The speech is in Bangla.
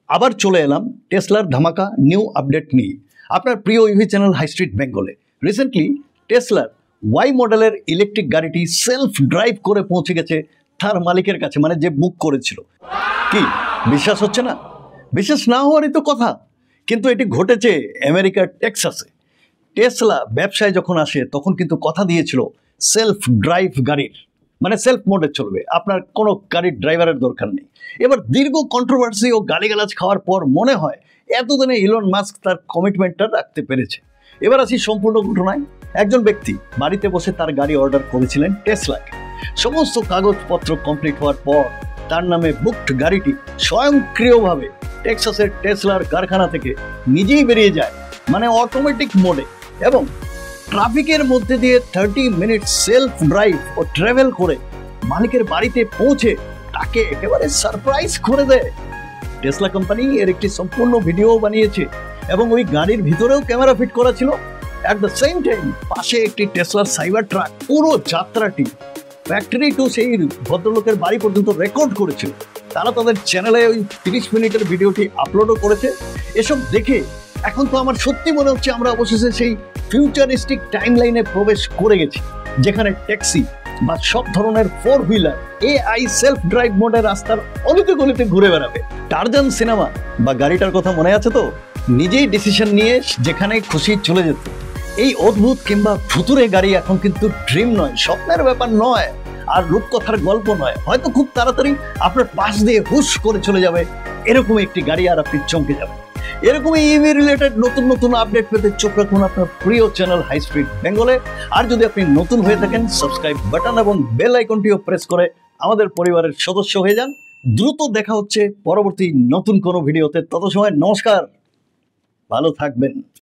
আবার চলে এলাম টেসলার ধামাকা নিউ আপডেট নিয়ে আপনার প্রিয় ইভি চ্যানেল হাই স্ট্রিট বেঙ্গলে। রিসেন্টলি টেসলার ওয়াই মডেলের ইলেকট্রিক গাড়িটি সেলফ ড্রাইভ করে পৌঁছে গেছে তার মালিকের কাছে, মানে যে বুক করেছিল। কি বিশ্বাস হচ্ছে না? বিশ্বাস না হওয়ারই তো কথা, কিন্তু এটি ঘটেছে আমেরিকার টেক্সাসে। টেসলা ব্যবসায় যখন আসে তখন কিন্তু কথা দিয়েছিল সেলফ ড্রাইভ গাড়ির, মানে সেলফ মোডে চলবে, আপনার কোনো গাড়ির ড্রাইভারের দরকার নেই। এবার দীর্ঘ কন্ট্রোভার্সি ও গালিগালাজ খাওয়ার পর মনে হয় এতদিনে ইলন মাস্ক তার কমিটমেন্টটা রাখতে পেরেছে। এবার আসি সম্পূর্ণ ঘটনায়। একজন ব্যক্তি বাড়িতে বসে তার গাড়ি অর্ডার করেছিলেন টেসলাকে। সমস্ত কাগজপত্র কমপ্লিট হওয়ার পর তার নামে বুকড গাড়িটি স্বয়ংক্রিয়ভাবে টেক্সাসের টেসলার কারখানা থেকে নিজেই বেরিয়ে যায়, মানে অটোমেটিক মোডে, এবং ট্রাফিকের মধ্যে দিয়ে 30 মিনিট সেলফ ড্রাইভ ও ট্রাভেল করে মালিকের বাড়িতে পৌঁছে তাকে একেবারে সারপ্রাইজ করে দেয়। টেসলা কোম্পানি এর একটি সম্পূর্ণ ভিডিও বানিয়েছে এবং ওই গাড়ির ভিতরেও ক্যামেরা ফিট করা ছিল। অ্যাট দ্য সেম টাইম পাশে একটি টেসলার সাইবার ট্রাক পুরো যাত্রাটি ফ্যাক্টরি টু সেই ভদ্রলোকের বাড়ি পর্যন্ত রেকর্ড করেছিল। তারা তাদের চ্যানেলে ওই 30 মিনিটের ভিডিওটি আপলোডও করেছে। এসব দেখে এখন তো আমার সত্যি মনে হচ্ছে আমরা অবশেষে সেই ফিউচারিস্টিক টাইম লাইনে প্রবেশ করে গেছি, যেখানে ট্যাক্সি বা সব ধরনের 4 হুইলার এআই সেলফ ড্রাইভ মোডে রাস্তার অলিতে গলিতে ঘুরে বেড়াবে। টারজান সিনেমা বা গাড়িটার কথা মনে আছে তো? নিজেই ডিসিশন নিয়ে যেখানে খুশি চলে যেত। এই অদ্ভুত কিংবা ভুতুরে গাড়ি এখন কিন্তু ড্রিম নয়, স্বপ্নের ব্যাপার নয়, আর রূপকথার গল্প নয়। হয়তো খুব তাড়াতাড়ি আপনার পাশ দিয়ে হুশ করে চলে যাবে এরকম একটি গাড়ি, আর আপনি চমকে যাবেন। এরকমই ইভি রিলেটেড নতুন নতুন আপডেট পেতে চোখ রাখুন আপনার প্রিয় চ্যানেল হাই স্ট্রিট বেঙ্গলে। আর যদি আপনি নতুন হয়ে থাকেন, সাবস্ক্রাইব বাটন এবং বেল আইকনটিও প্রেস করে আমাদের পরিবারের সদস্য হয়ে যান। দ্রুত দেখা হচ্ছে পরবর্তী নতুন কোনো ভিডিওতে। তত সময় নমস্কার, ভালো থাকবেন।